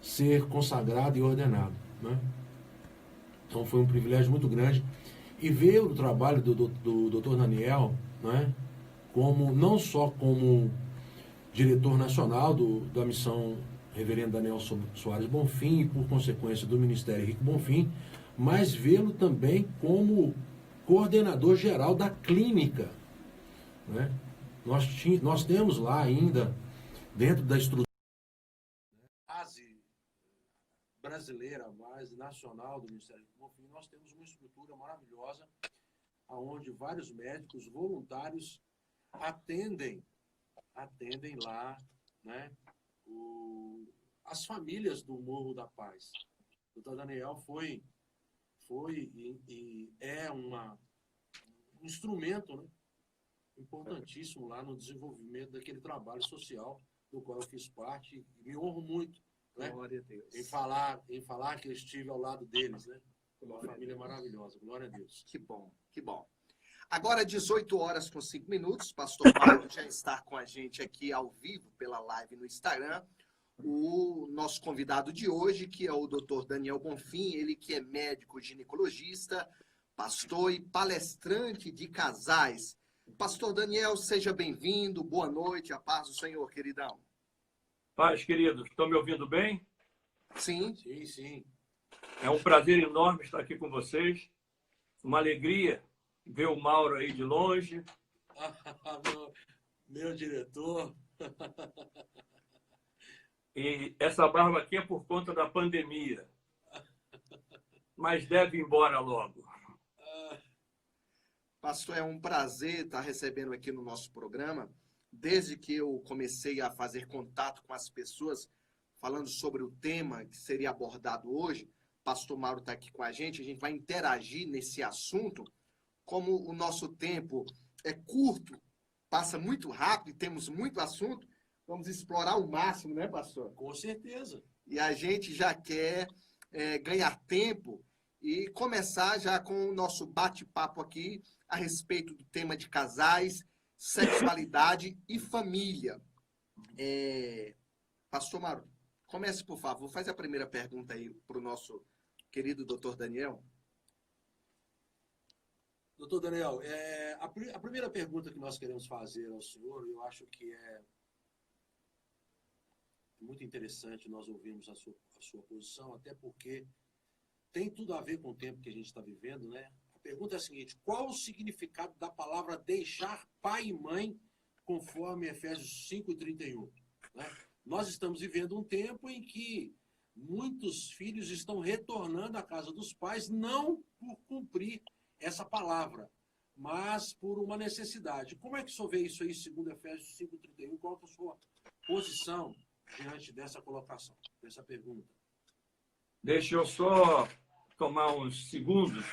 ser consagrado e ordenado, né? Então foi um privilégio muito grande. E ver o trabalho do Dr. Daniel, né, como, não só como diretor nacional da missão Reverendo Daniel Soares Bonfim e, por consequência, do Ministério Henrique Bonfim, mas vê-lo também como coordenador geral da clínica, né? Nós temos lá ainda, dentro da estrutura base brasileira, a base nacional do Ministério Henrique Bonfim, nós temos uma estrutura maravilhosa, onde vários médicos voluntários atendem lá, né, as famílias do Morro da Paz. O Dr. Daniel foi e é um instrumento, né, importantíssimo lá no desenvolvimento daquele trabalho social do qual eu fiz parte e me honro muito, né, Glória a Deus. em falar que eu estive ao lado deles, né? Uma família maravilhosa. Glória a Deus. Que bom, que bom. Agora, 18 horas com 5 minutos, pastor Mauro já está com a gente aqui ao vivo pela live no Instagram. O nosso convidado de hoje, que é o Dr. Daniel Bonfim, ele que é médico ginecologista, pastor e palestrante de casais. Pastor Daniel, seja bem-vindo, boa noite, a paz do Senhor, queridão. Paz, queridos, estão me ouvindo bem? Sim. Sim, sim. É um prazer enorme estar aqui com vocês. Uma alegria ver o Mauro aí de longe. meu diretor. E essa barba aqui é por conta da pandemia. Mas deve ir embora logo. Pastor, é um prazer estar recebendo aqui no nosso programa. Desde que eu comecei a fazer contato com as pessoas, falando sobre o tema que seria abordado hoje, pastor Mauro está aqui com a gente vai interagir nesse assunto. Como o nosso tempo é curto, passa muito rápido e temos muito assunto, vamos explorar o máximo, né, pastor? Com certeza. E a gente já quer ganhar tempo e começar já com o nosso bate-papo aqui a respeito do tema de casais, sexualidade e família. Pastor Mauro, comece, por favor. Faz a primeira pergunta aí para o nosso querido doutor Daniel. Doutor Daniel, a primeira pergunta que nós queremos fazer ao senhor, eu acho que é muito interessante nós ouvirmos a sua posição, até porque tem tudo a ver com o tempo que a gente está vivendo, né? A pergunta é a seguinte: qual o significado da palavra deixar pai e mãe, conforme Efésios 5:31? Né? Nós estamos vivendo um tempo em que muitos filhos estão retornando à casa dos pais, não por cumprir essa palavra, mas por uma necessidade. Como é que o senhor vê isso aí, segundo Efésios 5:31? Qual é a sua posição diante dessa colocação, dessa pergunta? Deixa eu só tomar uns segundos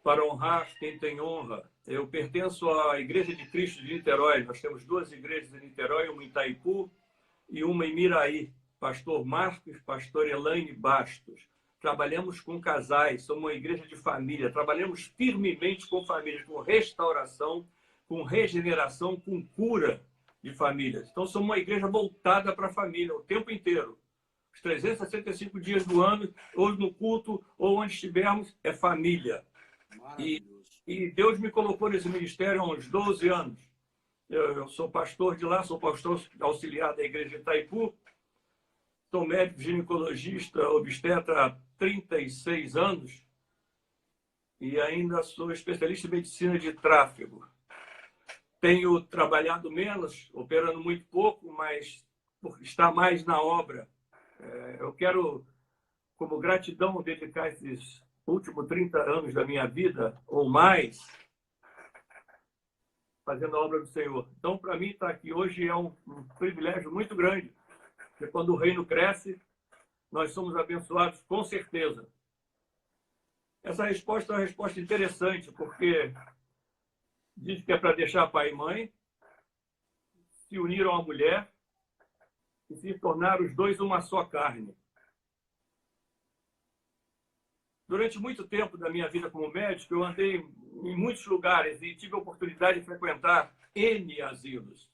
para honrar quem tem honra. Eu pertenço à Igreja de Cristo de Niterói. Nós temos duas igrejas em Niterói, uma em Itaipu e uma em Miraí. Pastor Marcos, pastor Elaine Bastos. Trabalhamos com casais, somos uma igreja de família. Trabalhamos firmemente com famílias, com restauração, com regeneração, com cura de famílias. Então, somos uma igreja voltada para a família o tempo inteiro. Os 365 dias do ano, ou no culto, ou onde estivermos, é família. E Deus me colocou nesse ministério há uns 12 anos. Eu sou pastor de lá, sou pastor auxiliar da igreja de Itaipu. Sou médico ginecologista, obstetra há 36 anos. E ainda sou especialista em medicina de tráfego. Tenho trabalhado menos, operando muito pouco, mas está mais na obra. Eu quero, como gratidão, dedicar esses últimos 30 anos da minha vida, ou mais, fazendo a obra do Senhor. Então, para mim, estar aqui hoje é um privilégio muito grande, porque quando o reino cresce, nós somos abençoados, com certeza. Essa resposta é uma resposta interessante, porque diz que é para deixar pai e mãe, se uniram à mulher e se tornar os dois uma só carne. Durante muito tempo da minha vida como médico, eu andei em muitos lugares e tive a oportunidade de frequentar N asilos.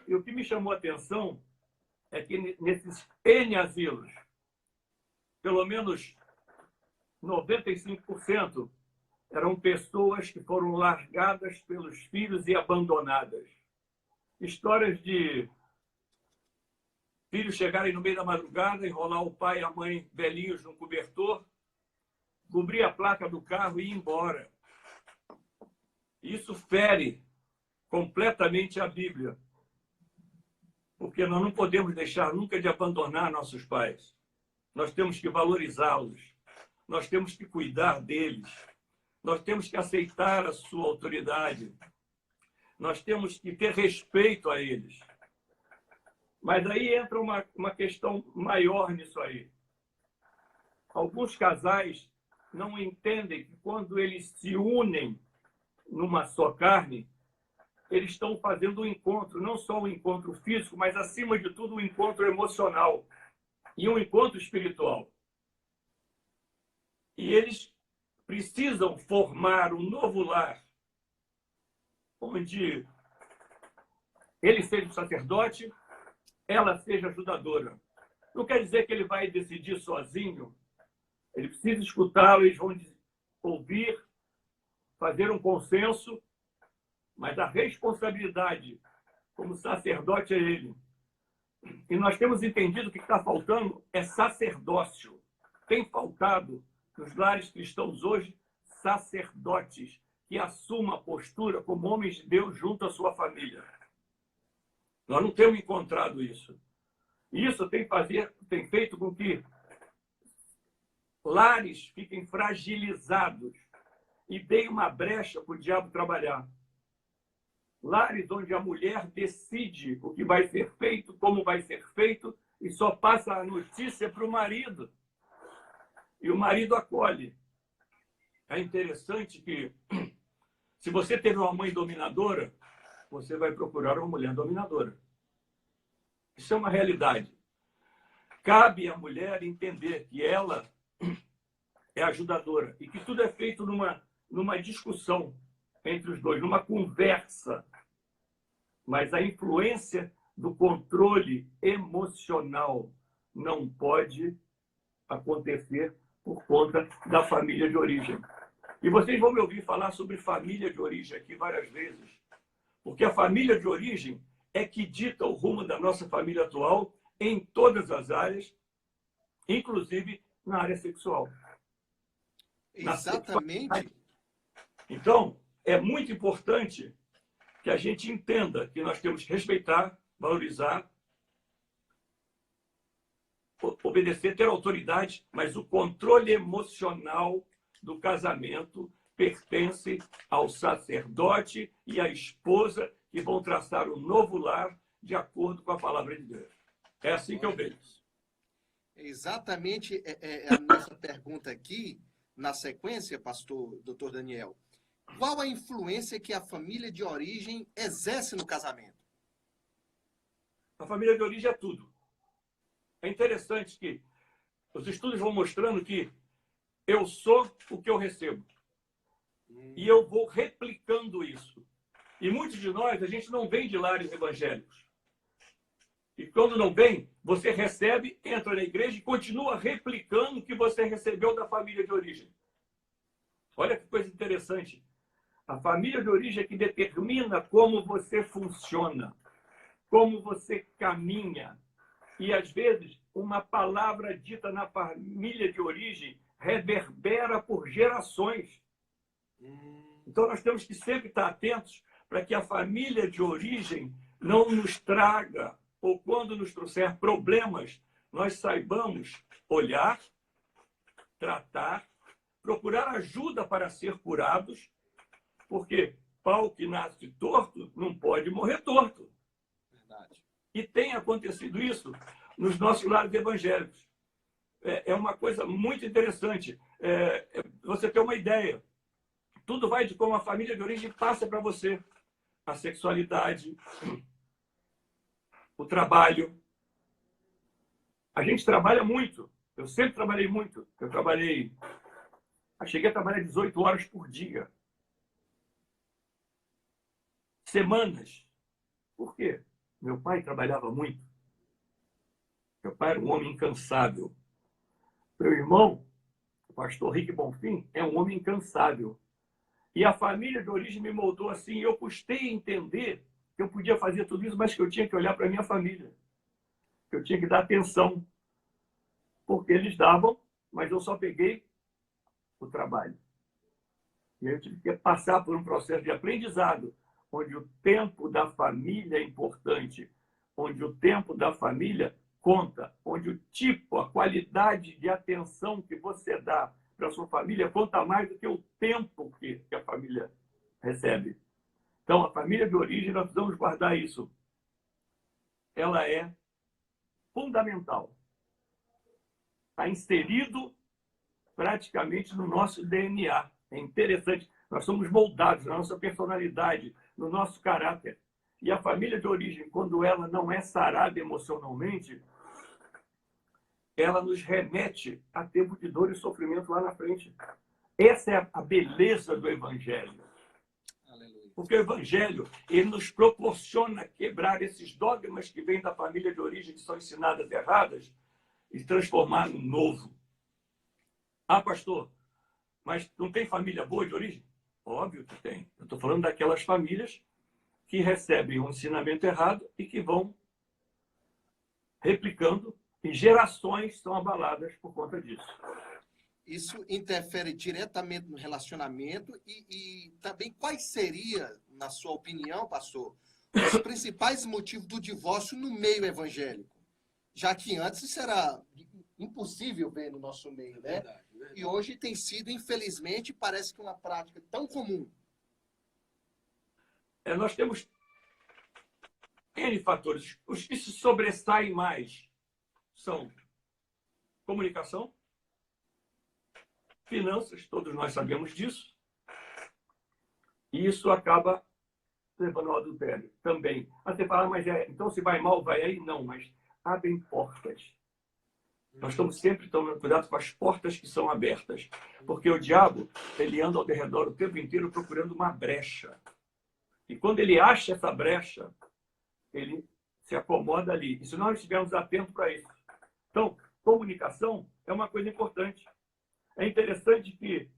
E o que me chamou a atenção é que nesses N asilos, pelo menos 95% eram pessoas que foram largadas pelos filhos e abandonadas. Histórias de filhos chegarem no meio da madrugada, enrolar o pai e a mãe velhinhos no cobertor, cobrir a placa do carro e ir embora. Isso fere completamente a Bíblia, porque nós não podemos deixar nunca de abandonar nossos pais. Nós temos que valorizá-los, nós temos que cuidar deles, nós temos que aceitar a sua autoridade, nós temos que ter respeito a eles. Mas aí entra uma questão maior nisso aí. Alguns casais não entendem que quando eles se unem numa só carne, eles estão fazendo um encontro, não só um encontro físico, mas, acima de tudo, um encontro emocional e um encontro espiritual. E eles precisam formar um novo lar, onde ele seja o sacerdote, ela seja ajudadora. Não quer dizer que ele vai decidir sozinho. Ele precisa escutá-lo, eles vão ouvir, fazer um consenso, mas a responsabilidade como sacerdote é ele. E nós temos entendido que o que está faltando é sacerdócio. Tem faltado nos lares cristãos hoje sacerdotes que assumam a postura como homens de Deus junto à sua família. Nós não temos encontrado isso. Isso tem feito com que lares fiquem fragilizados e deem uma brecha para o diabo trabalhar. Lares onde a mulher decide o que vai ser feito, como vai ser feito, e só passa a notícia para o marido. E o marido acolhe. É interessante que, se você teve uma mãe dominadora, você vai procurar uma mulher dominadora. Isso é uma realidade. Cabe à mulher entender que ela é ajudadora e que tudo é feito numa discussão entre os dois, numa conversa. Mas a influência do controle emocional não pode acontecer por conta da família de origem. E vocês vão me ouvir falar sobre família de origem aqui várias vezes, porque a família de origem é que dita o rumo da nossa família atual em todas as áreas, inclusive na área sexual. Exatamente. Então, é muito importante que a gente entenda que nós temos que respeitar, valorizar, obedecer, ter autoridade, mas o controle emocional do casamento pertence ao sacerdote e à esposa que vão traçar um novo lar de acordo com a palavra de Deus. É assim que eu vejo. Exatamente a nossa pergunta aqui, na sequência, pastor Dr. Daniel. Qual a influência que a família de origem exerce no casamento? A família de origem é tudo. É interessante que os estudos vão mostrando que eu sou o que eu recebo. E eu vou replicando isso. E muitos de nós, a gente não vem de lares evangélicos. E quando não vem, você recebe, entra na igreja e continua replicando o que você recebeu da família de origem. Olha que coisa interessante. A família de origem é que determina como você funciona, como você caminha. E, às vezes, uma palavra dita na família de origem reverbera por gerações. Então, nós temos que sempre estar atentos para que a família de origem não nos traga, ou quando nos trouxer problemas, nós saibamos olhar, tratar, procurar ajuda para ser curados, porque pau que nasce torto não pode morrer torto. Verdade. E tem acontecido isso nos nossos lares evangélicos. É uma coisa muito interessante. Você ter uma ideia. Tudo vai de como a família de origem passa para você. A sexualidade, o trabalho. A gente trabalha muito. Eu sempre trabalhei muito. Cheguei a trabalhar 18 horas por dia. Semanas. Por quê? Meu pai trabalhava muito. Meu pai era um homem incansável. Meu irmão, o pastor Rick Bonfim, é um homem incansável. E a família de origem me moldou assim. Eu custei entender que eu podia fazer tudo isso, mas que eu tinha que olhar para a minha família. Que eu tinha que dar atenção. Porque eles davam, mas eu só peguei o trabalho. E aí eu tive que passar por um processo de aprendizado, onde o tempo da família é importante, onde o tempo da família conta, onde o tipo, a qualidade de atenção que você dá para a sua família conta mais do que o tempo que a família recebe. Então, a família de origem, nós precisamos guardar isso. Ela é fundamental. Está inserido praticamente no nosso DNA. É interessante. Nós somos moldados na nossa personalidade, no nosso caráter. E a família de origem, quando ela não é sarada emocionalmente, ela nos remete a tempo de dor e sofrimento lá na frente. Essa é a beleza do Evangelho. Aleluia. Porque o Evangelho, ele nos proporciona quebrar esses dogmas que vêm da família de origem, que são ensinadas erradas, e transformar no novo. Ah, pastor, mas não tem família boa de origem? Óbvio que tem. Eu estou falando daquelas famílias que recebem um ensinamento errado e que vão replicando, e gerações são abaladas por conta disso. Isso interfere diretamente no relacionamento e também quais seriam, na sua opinião, pastor, os principais motivos do divórcio no meio evangélico? Já que antes isso era impossível ver no nosso meio, né? Verdade. E hoje tem sido, infelizmente, parece que uma prática tão comum. Nós temos N fatores. Os que se sobressaem mais são comunicação, finanças, todos nós sabemos disso, e isso acaba levando ao adultério também. Aí você fala, mas então se vai mal, vai aí? Não, mas abrem portas. Nós estamos sempre tomando cuidado com as portas que são abertas, porque o diabo, ele anda ao redor o tempo inteiro procurando uma brecha. E quando ele acha essa brecha, ele se acomoda ali. E se nós estivermos atentos para isso. Então, comunicação é uma coisa importante. É interessante que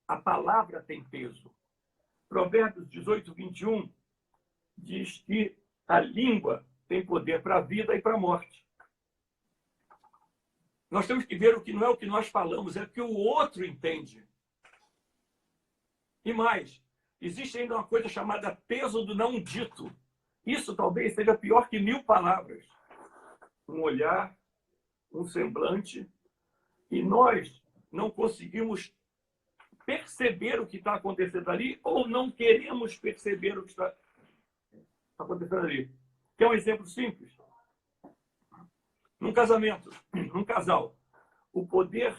a palavra tem peso. Provérbios 18, 21 diz que a língua tem poder para a vida e para a morte. Nós temos que ver o que não é o que nós falamos, é o que o outro entende. E mais, existe ainda uma coisa chamada peso do não dito. Isso talvez seja pior que 1000 palavras. Um olhar, um semblante, e nós não conseguimos perceber o que está acontecendo ali ou não queremos perceber o que está acontecendo ali. Quer um exemplo simples? Num casamento, num casal, o poder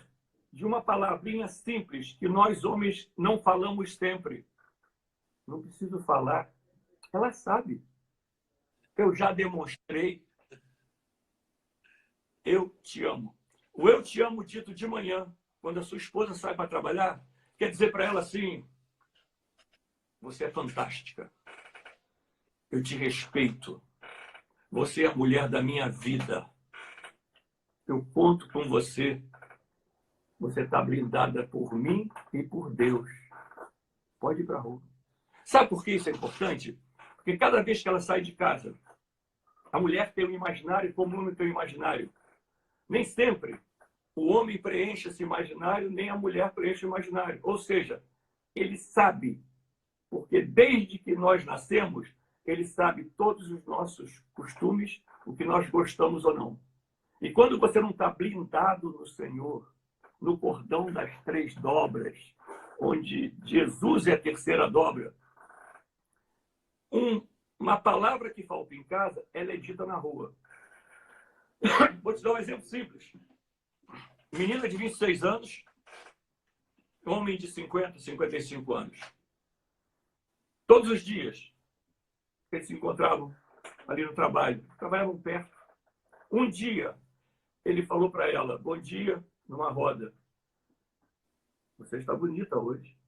de uma palavrinha simples que nós homens não falamos sempre. Não preciso falar. Ela sabe. Eu já demonstrei. Eu te amo. O eu te amo dito de manhã, quando a sua esposa sai para trabalhar, quer dizer para ela assim: você é fantástica. Eu te respeito. Você é a mulher da minha vida. Eu conto com você. Você está blindada por mim e por Deus. Pode ir para a rua. Sabe por que isso é importante? Porque cada vez que ela sai de casa, a mulher tem um imaginário como o homem tem um imaginário. Nem sempre o homem preenche esse imaginário, nem a mulher preenche o imaginário. Ou seja, ele sabe, porque desde que nós nascemos, ele sabe todos os nossos costumes, o que nós gostamos ou não. E quando você não está blindado no Senhor, no cordão das 3 dobras, onde Jesus é a terceira dobra, uma palavra que falta em casa, ela é dita na rua. Vou te dar um exemplo simples. Menina de 26 anos, homem de 50, 55 anos. Todos os dias, eles se encontravam ali no trabalho, trabalhavam perto. Um dia, ele falou para ela: bom dia, numa roda. Você está bonita hoje.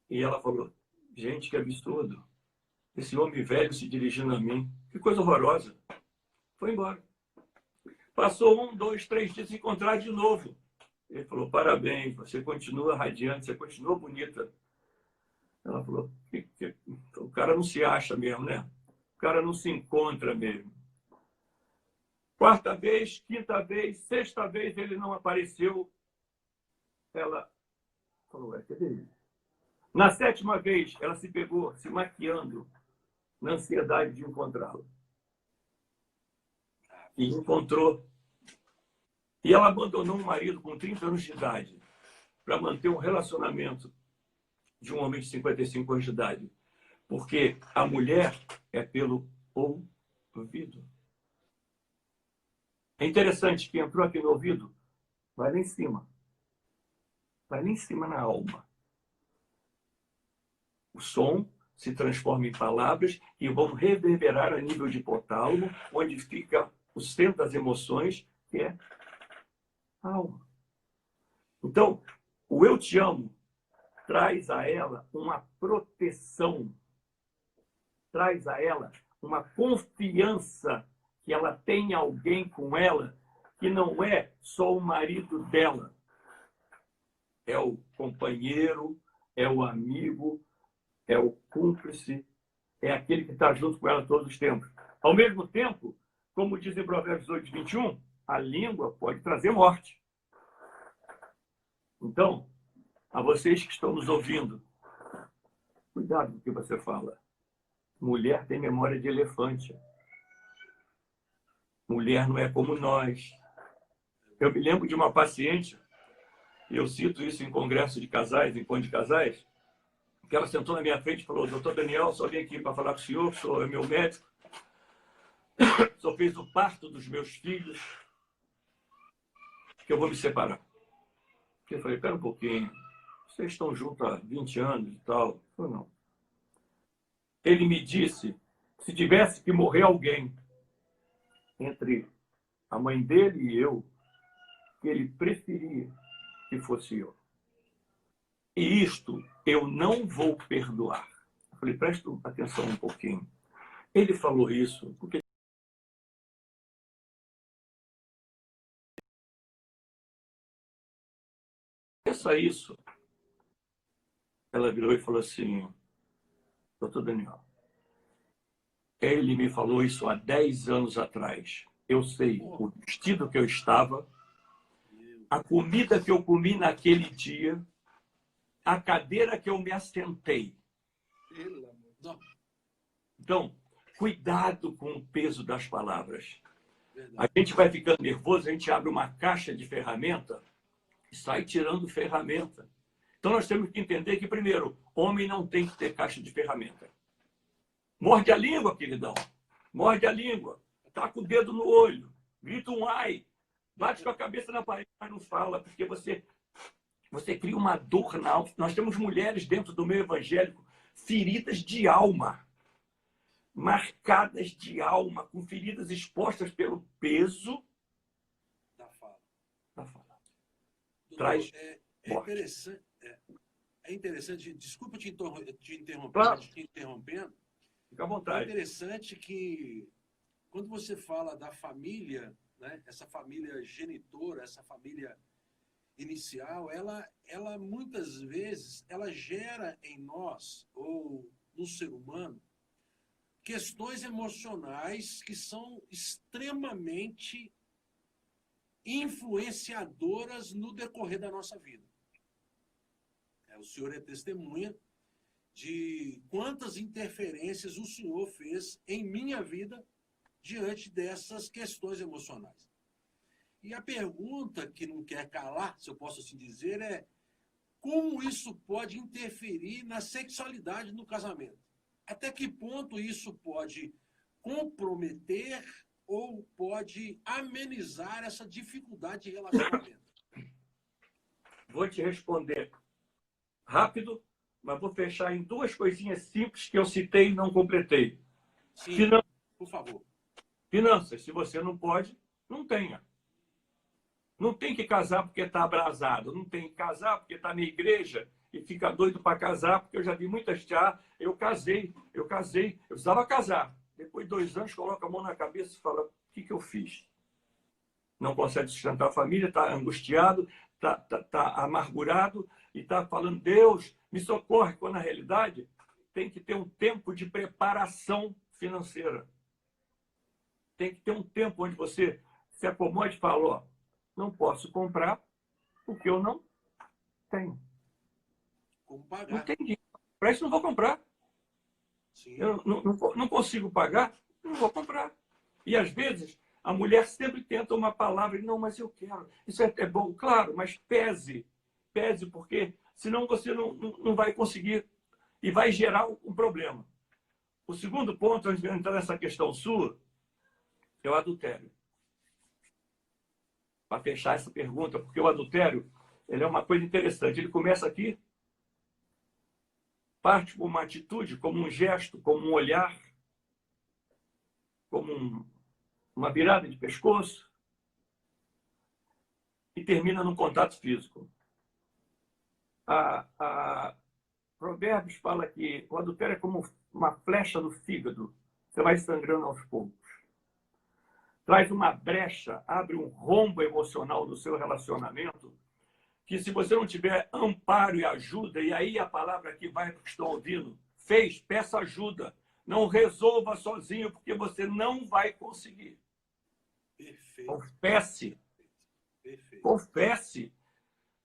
E ela falou: gente, que absurdo. Esse homem velho se dirigindo a mim. Que coisa horrorosa. Foi embora. Passou 1, 2, 3 dias, se encontrar de novo. Ele falou, parabéns, você continua radiante, você continua bonita. Ela falou, o cara não se acha mesmo, né? O cara não se encontra mesmo. Quarta vez, quinta vez, sexta vez, ele não apareceu. Ela falou, cadê ele? Na sétima vez, ela se pegou se maquiando na ansiedade de encontrá-lo. E encontrou. E ela abandonou um marido com 30 anos de idade para manter um relacionamento de um homem de 55 anos de idade. Porque a mulher é pelo ouvido. É interessante que entrou aqui no ouvido, vai lá em cima. Vai lá em cima na alma. O som se transforma em palavras e vão reverberar a nível de hipotálamo, onde fica o centro das emoções, que é a alma. Então, o eu te amo traz a ela uma proteção, traz a ela uma confiança que ela tem alguém com ela que não é só o marido dela. É o companheiro, é o amigo, é o cúmplice, é aquele que está junto com ela todos os tempos. Ao mesmo tempo, como diz em Provérbios 8, 21, a língua pode trazer morte. Então, a vocês que estão nos ouvindo, cuidado com o que você fala. Mulher tem memória de elefante. Mulher não é como nós. Eu me lembro de uma paciente, e eu cito isso em congresso de casais, em encontro de casais, que ela sentou na minha frente e falou, doutor Daniel, só vim aqui para falar com o senhor, que o senhor é meu médico, só fez o parto dos meus filhos, que eu vou me separar. Eu falei, espera um pouquinho, vocês estão juntos há 20 anos e tal. Eu falei, não. Ele me disse, se tivesse que morrer alguém entre a mãe dele e eu, que ele preferia que fosse eu. E isto eu não vou perdoar. Eu falei, presta atenção um pouquinho. Ele falou isso porque pensa isso. Ela virou e falou assim, doutor Daniel, ele me falou isso há 10 anos atrás. Eu sei o vestido que eu estava, a comida que eu comi naquele dia, a cadeira que eu me assentei. Então, cuidado com o peso das palavras. A gente vai ficando nervoso, a gente abre uma caixa de ferramenta e sai tirando ferramenta. Então, nós temos que entender que, primeiro, homem não tem que ter caixa de ferramenta. Morde a língua, queridão. Morde a língua. Taca o dedo no olho. Grita um ai. Bate com a cabeça na parede, mas não fala, porque você cria uma dor na alma. Nós temos mulheres dentro do meio evangélico feridas de alma. Marcadas de alma, com feridas expostas pelo peso da fala. Doutor, Traz é interessante, desculpa te interromper, claro. Te interrompendo. Fica à vontade. É interessante que quando você fala da família, né, essa família genitora, essa família inicial, ela muitas vezes ela gera em nós ou no ser humano questões emocionais que são extremamente influenciadoras no decorrer da nossa vida. O senhor é testemunha de quantas interferências o senhor fez em minha vida diante dessas questões emocionais. E a pergunta que não quer calar, se eu posso assim dizer, é como isso pode interferir na sexualidade no casamento? Até que ponto isso pode comprometer ou pode amenizar essa dificuldade de relacionamento? Vou te responder rápido, mas vou fechar em duas coisinhas simples que eu citei e não completei. Sim, por favor. Finanças. Se você não pode, não tenha. Não tem que casar porque está abrasado. Não tem que casar porque está na igreja e fica doido para casar, porque eu já vi muitas eu casei, eu precisava casar. Depois de 2 anos, coloca a mão na cabeça e fala, o que eu fiz? não consegue sustentar a família, está angustiado, está amargurado e está falando, Deus, me socorre, quando na realidade tem que ter um tempo de preparação financeira. Tem que ter um tempo onde você se acomode e fala, ó, não posso comprar porque eu não tenho. Como pagar? Não tenho dinheiro. Para isso não vou comprar. Sim. Eu não consigo pagar, não vou comprar. E às vezes a mulher sempre tenta uma palavra, não, mas eu quero. Isso é bom, claro, mas pese, porque senão você não vai conseguir e vai gerar um problema. O segundo ponto, antes de entrar nessa questão sua, é o adultério. Para fechar essa pergunta, porque o adultério ele é uma coisa interessante. Ele começa aqui, parte por uma atitude, como um gesto, como um olhar, como uma virada de pescoço, e termina num contato físico. A Provérbios fala que o adultério é como uma flecha no fígado. Você vai sangrando aos poucos. Traz uma brecha, abre um rombo emocional no seu relacionamento, que se você não tiver amparo e ajuda, e aí a palavra que vai para o que estão ouvindo, peça ajuda. Não resolva sozinho, porque você não vai conseguir. Perfeito. Confesse. Perfeito. Confesse.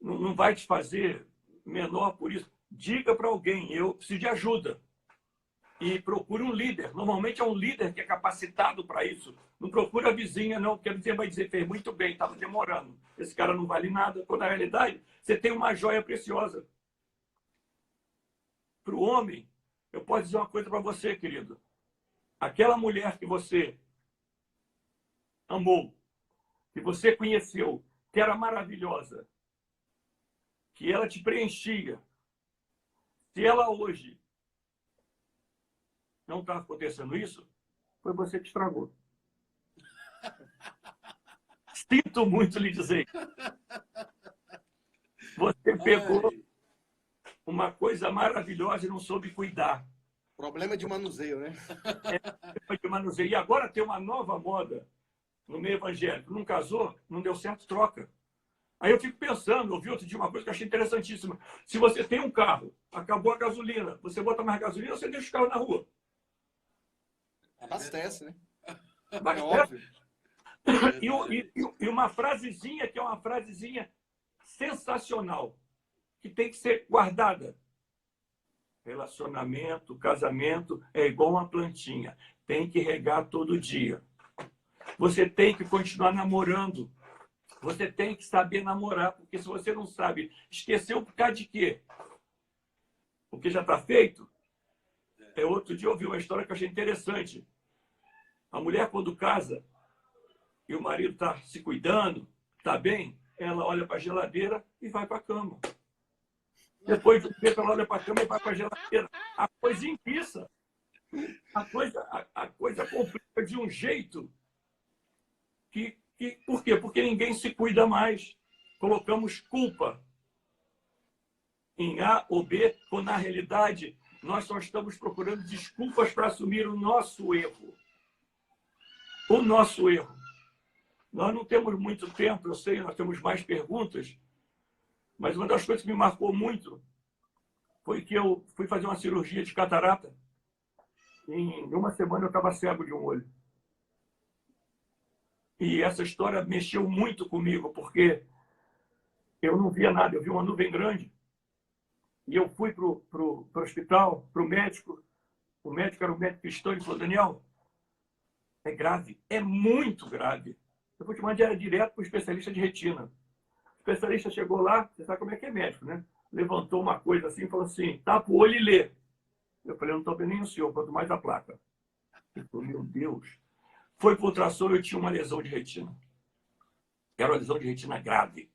Não vai te fazer menor por isso. Diga para alguém, eu preciso de ajuda. E procure um líder. Normalmente é um líder que é capacitado para isso. Não procura a vizinha, não, porque a vizinha vai dizer, fez muito bem, estava demorando. Esse cara não vale nada. Quando na realidade, você tem uma joia preciosa. Para o homem, eu posso dizer uma coisa para você, querido. Aquela mulher que você amou, que você conheceu, que era maravilhosa, que ela te preenchia, se ela hoje não está acontecendo isso, foi você que estragou. Sinto muito lhe dizer. Você pegou uma coisa maravilhosa e não soube cuidar. Problema de manuseio, né? De manuseio. E agora tem uma nova moda no meio evangélico. Não casou, não deu certo, troca. Aí eu fico pensando, eu vi outro dia uma coisa que eu achei interessantíssima. Se você tem um carro, acabou a gasolina, você bota mais gasolina ou você deixa o carro na rua? Abastece, né? Abastece. E uma frasezinha que é uma frasezinha sensacional, que tem que ser guardada. Relacionamento, casamento é igual uma plantinha. Tem que regar todo dia. Você tem que continuar namorando. Você tem que saber namorar, porque se você não sabe, esqueceu por causa de quê? Porque já está feito? Outro dia eu ouvi uma história que eu achei interessante. A mulher, quando casa, e o marido está se cuidando, está bem, ela olha para a geladeira e vai para a cama. Depois do tempo, ela olha para a cama e vai para a geladeira. A coisa enguiça. A coisa complica de um jeito que... Por quê? Porque ninguém se cuida mais. Colocamos culpa em A ou B, quando na realidade nós só estamos procurando desculpas para assumir o nosso erro. O nosso erro. Nós não temos muito tempo, eu sei, nós temos mais perguntas, mas uma das coisas que me marcou muito foi que eu fui fazer uma cirurgia de catarata. Em uma semana eu estava cego de um olho. E essa história mexeu muito comigo, porque eu não via nada, eu vi uma nuvem grande. E eu fui para o hospital, para o médico era o médico cristão, e falou, Daniel, é grave, é muito grave. Eu vou te mandar direto para o especialista de retina. O especialista chegou lá, você sabe como é que é médico, né? Levantou uma coisa assim e falou assim, tapa o olho e lê. Eu falei, não estou vendo nem o senhor, quanto mais a placa. Ele falou, meu Deus. Foi para o ultrassom e eu tinha uma lesão de retina. Era uma lesão de retina grave.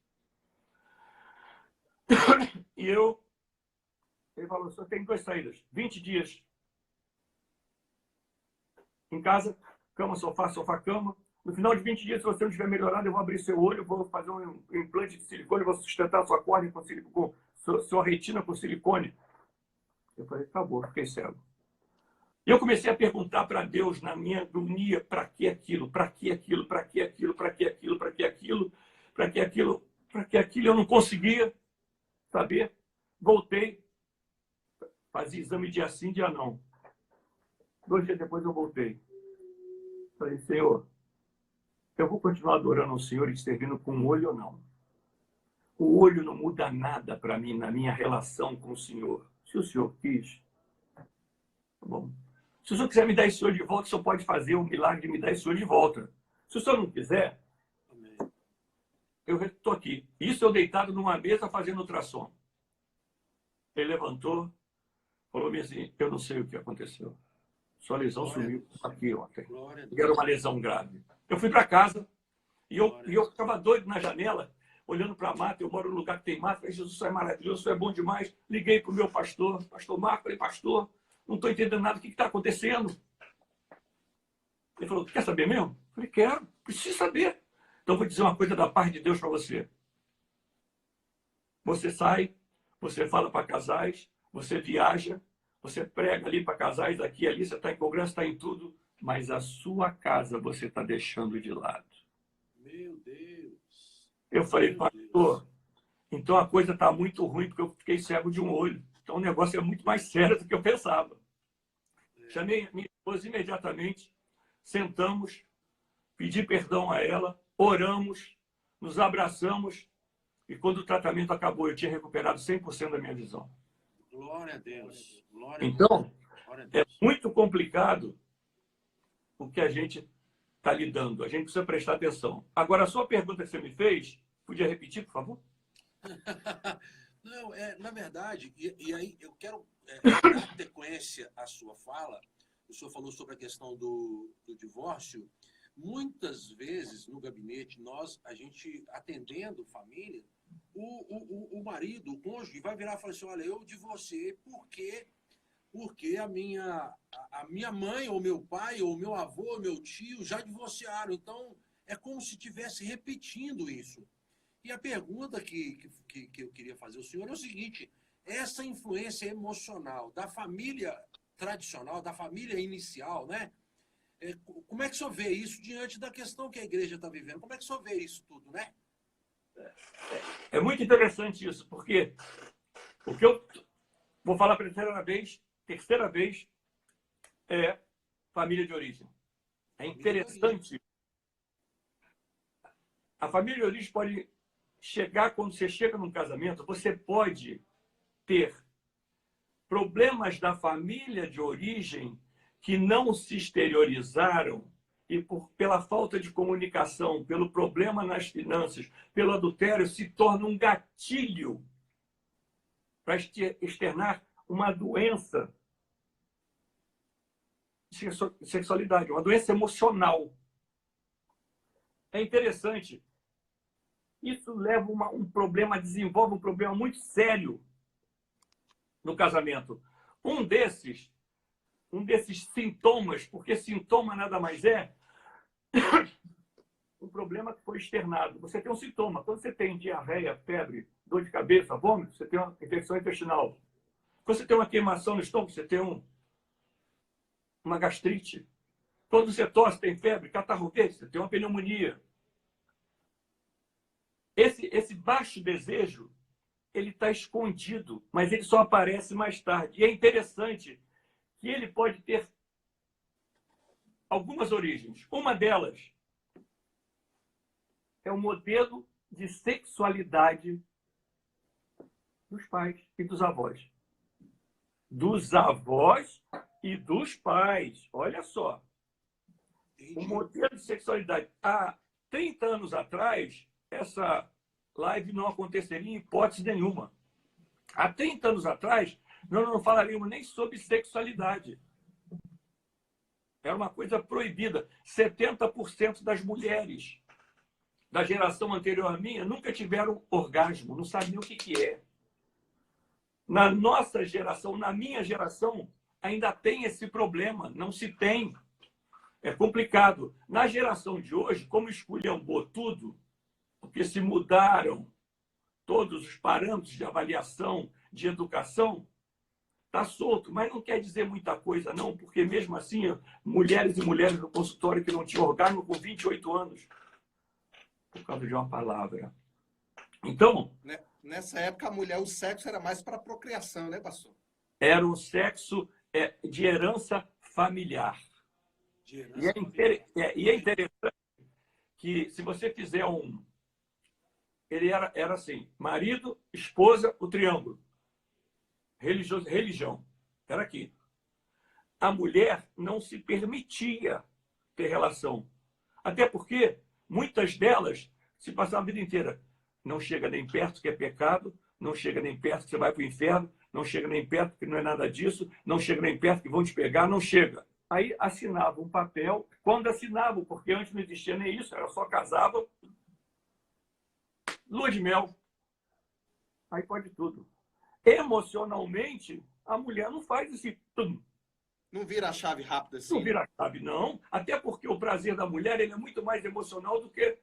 E ele falou, só tem 2 saídas. 20 dias em casa, cama, sofá, sofá, cama. No final de 20 dias, se você não tiver melhorado, eu vou abrir seu olho, vou fazer um implante de silicone, vou sustentar a sua córnea com silicone, sua retina com silicone. Eu falei, acabou, fiquei cego. E eu comecei a perguntar para Deus, na minha agonia, para que aquilo, para que aquilo, para que aquilo, para que aquilo, para que aquilo. que aquilo eu não conseguia saber. Voltei, fazia exame dia sim, dia não. 2 dias depois eu voltei. Falei, Senhor, eu vou continuar adorando o Senhor e te servindo com o olho ou não? O olho não muda nada para mim na minha relação com o Senhor. Se o Senhor quis, tá bom. Se o Senhor quiser me dar esse olho de volta, o Senhor pode fazer o milagre de me dar esse olho de volta. Se o Senhor não quiser, eu estou aqui. Isso eu deitado numa mesa fazendo ultrassom. Ele levantou, falou-me assim, eu não sei o que aconteceu. Sua lesão sumiu aqui ontem. Era uma lesão grave. Eu fui para casa e eu ficava doido na janela, olhando para a mata. Eu moro num lugar que tem mata. Falei, Jesus, isso é maravilhoso, isso é bom demais. Liguei para o meu pastor Marco. Falei, pastor, não estou entendendo nada. O que está acontecendo? Ele falou, quer saber mesmo? Falei, quero, preciso saber. Então, vou dizer uma coisa da parte de Deus para você. Você sai, você fala para casais, você viaja, você prega ali para casais, aqui e ali, você está em congresso, está em tudo, mas a sua casa você está deixando de lado. Meu Deus. Eu falei, pastor, então a coisa está muito ruim, porque eu fiquei cego de um olho. Então o negócio é muito mais sério do que eu pensava. Chamei minha esposa imediatamente, sentamos, pedi perdão a ela, oramos, nos abraçamos, e quando o tratamento acabou, eu tinha recuperado 100% da minha visão. Glória a Deus. Então, é muito complicado o que a gente está lidando. A gente precisa prestar atenção. Agora, a sua pergunta que você me fez, podia repetir, por favor? Não, na verdade, e aí eu quero dar sequência à sua fala. O senhor falou sobre a questão do divórcio. Muitas vezes, no gabinete, a gente atendendo família, o marido, o cônjuge, vai virar e falar assim, olha, eu divorciei porque a minha mãe, ou meu pai, ou meu avô, ou meu tio já divorciaram. Então, é como se estivesse repetindo isso. E a pergunta que eu queria fazer ao senhor é o seguinte, essa influência emocional da família tradicional, da família inicial, né? Como é que o senhor vê isso diante da questão que a igreja está vivendo? Como é que o senhor vê isso tudo, né? É muito interessante isso, porque o que eu vou falar pela terceira vez, é família de origem. É interessante. A família de origem pode chegar, quando você chega num casamento, você pode ter problemas da família de origem que não se exteriorizaram e pela falta de comunicação, pelo problema nas finanças, pelo adultério, se torna um gatilho para externar uma doença de sexualidade, uma doença emocional. É interessante. Isso leva desenvolve um problema muito sério no casamento. Um desses sintomas, porque sintoma nada mais é um problema que foi externado. Você tem um sintoma. Quando você tem diarreia, febre, dor de cabeça, vômito, você tem uma infecção intestinal. Quando você tem uma queimação no estômago, você tem uma gastrite. Quando você tosse, tem febre, catarro verde, você tem uma pneumonia. Esse baixo desejo, ele está escondido, mas ele só aparece mais tarde. E é interessante que ele pode ter algumas origens. Uma delas é o modelo de sexualidade dos pais e dos avós. Dos avós e dos pais. Olha só. O modelo de sexualidade. Há 30 anos atrás, essa live não aconteceria em hipótese nenhuma. Há 30 anos atrás, nós não falaríamos nem sobre sexualidade. Era uma coisa proibida. 70% das mulheres da geração anterior à minha nunca tiveram orgasmo, não sabiam o que é. Na nossa geração, na minha geração, ainda tem esse problema, não se tem. É complicado. Na geração de hoje, como esculhambou tudo, porque se mudaram todos os parâmetros de avaliação, de educação, está solto, mas não quer dizer muita coisa, não, porque mesmo assim, mulheres e mulheres no consultório que não tinham orgasmo com 28 anos, por causa de uma palavra. Então, Nessa época, a mulher, o sexo era mais para procriação, né, pastor? era um sexo de herança familiar. De herança E é interessante que, se você fizer ele era assim, marido, esposa, o triângulo. Religião. Era aqui. A mulher não se permitia ter relação. Até porque muitas delas se passavam a vida inteira. Não chega nem perto que é pecado, não chega nem perto que você vai para o inferno, não chega nem perto que não é nada disso, não chega nem perto que vão te pegar, não chega. Aí assinava um papel, quando assinavam, porque antes não existia nem isso, ela só casava, lua de mel. Aí pode tudo. Emocionalmente, a mulher não faz esse tum. Não vira a chave rápida assim? Não vira a chave, não. Até porque o prazer da mulher ele é muito mais emocional do que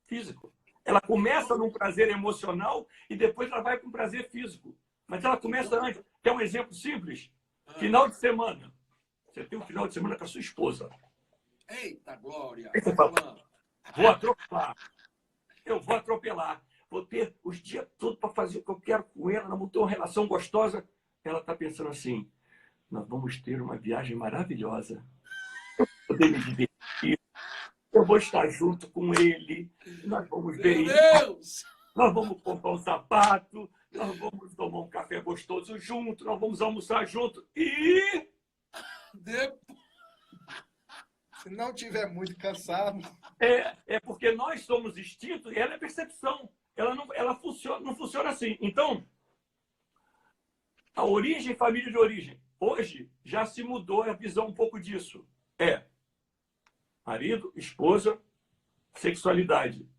físico. Ela começa num prazer emocional e depois ela vai para um prazer físico. Mas ela começa antes. Tem um exemplo simples. Final de semana. Você tem um final de semana com a sua esposa. Eita, Glória! Aí você fala, vou atropelar. Eu vou atropelar. Vou ter os dias todos para fazer o que eu quero com ela. Vamos ter uma relação gostosa. Ela está pensando assim, nós vamos ter uma viagem maravilhosa. Eu vou poder me divertir. Eu vou estar junto com ele. Nós vamos ver Deus! Nós vamos comprar um sapato. Nós vamos tomar um café gostoso junto. Nós vamos almoçar junto. E... Se não tiver muito cansado... É porque nós somos instintos e ela é percepção. Ela não funciona assim. Então, a origem, família de origem. Hoje já se mudou a visão um pouco disso. Marido, esposa, sexualidade.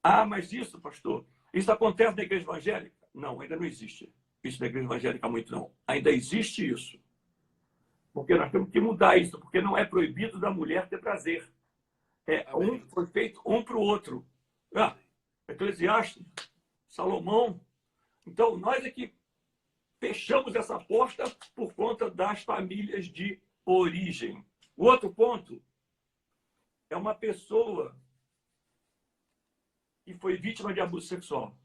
Ah, mas isso, pastor, isso acontece na igreja evangélica? Não, ainda não existe. Isso na igreja evangélica muito não. Ainda existe isso. Porque nós temos que mudar isso, porque não é proibido da mulher ter prazer. Foi feito um para o outro. Eclesiastes, Salomão. Então, nós é que fechamos essa porta por conta das famílias de origem. O outro ponto é uma pessoa que foi vítima de abuso sexual.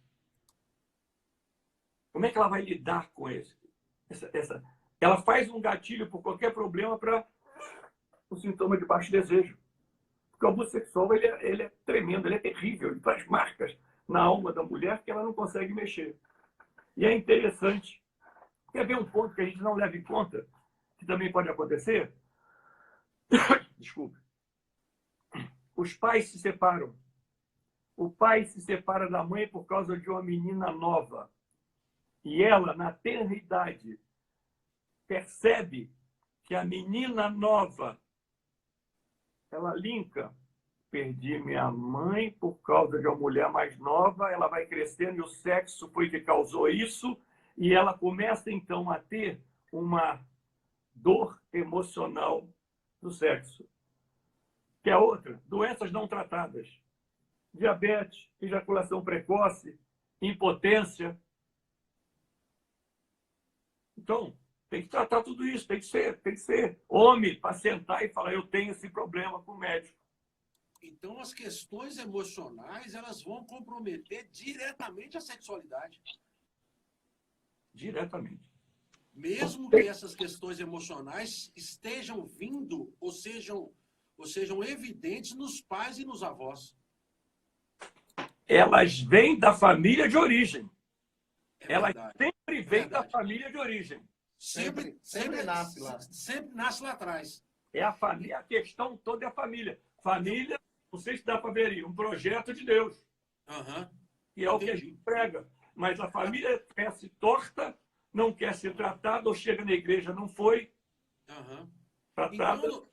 Como é que ela vai lidar com esse? Ela faz um gatilho por qualquer problema para o sintoma de baixo desejo. Porque o abuso sexual ele é tremendo, ele é terrível, ele faz marcas na alma da mulher que ela não consegue mexer. E é interessante. Quer ver um ponto que a gente não leva em conta, que também pode acontecer? Desculpe. Os pais se separam. O pai se separa da mãe por causa de uma menina nova. E ela, na tenra idade, percebe que a menina nova, ela linka. Perdi minha mãe por causa de uma mulher mais nova, ela vai crescendo e o sexo foi que causou isso, e ela começa então a ter uma dor emocional do sexo. Que é outra, doenças não tratadas. Diabetes, ejaculação precoce, impotência. Então, tem que tratar tudo isso, tem que ser homem para sentar e falar, eu tenho esse problema com o médico. Então, as questões emocionais, elas vão comprometer diretamente a sexualidade. Diretamente. Mesmo que essas questões emocionais estejam vindo ou sejam evidentes nos pais e nos avós. Elas vêm da família de origem. Elas verdade. sempre vêm da família de origem. Sempre nasce lá. Sempre nasce lá atrás. É a família, a questão toda é a família. Família, não sei se dá para ver aí, um projeto de Deus. Que é o que a gente prega. Mas a família quer se torta, não quer ser tratada, ou chega na igreja, não foi tratada. Então,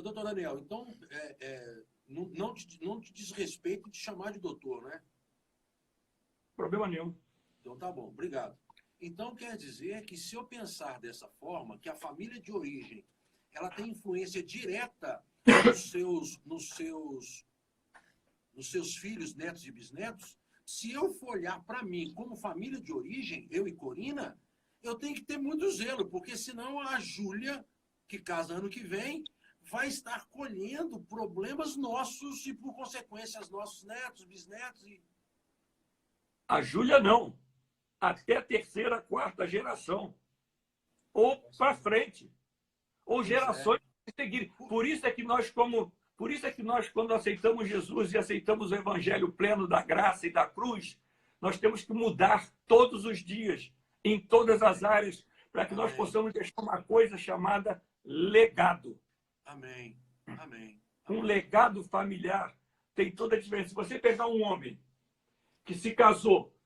doutor Daniel, então não te diz respeito de chamar de doutor, né? Problema nenhum. Então tá bom, obrigado. Então quer dizer que se eu pensar dessa forma, que a família de origem ela tem influência direta nos seus filhos, netos e bisnetos, se eu for olhar para mim como família de origem, eu e Corina, eu tenho que ter muito zelo, porque senão a Júlia, que casa ano que vem, vai estar colhendo problemas nossos e, por consequência, nossos netos, bisnetos. A Júlia não. Até a terceira, quarta geração. Ou para frente. Ou gerações que seguirem. Por isso é que nós, quando aceitamos Jesus e aceitamos o evangelho pleno da graça e da cruz, nós temos que mudar todos os dias, em todas as áreas, para que nós possamos deixar uma coisa chamada legado. Amém. Amém. Um legado familiar tem toda a diferença. Se você pegar um homem que se casou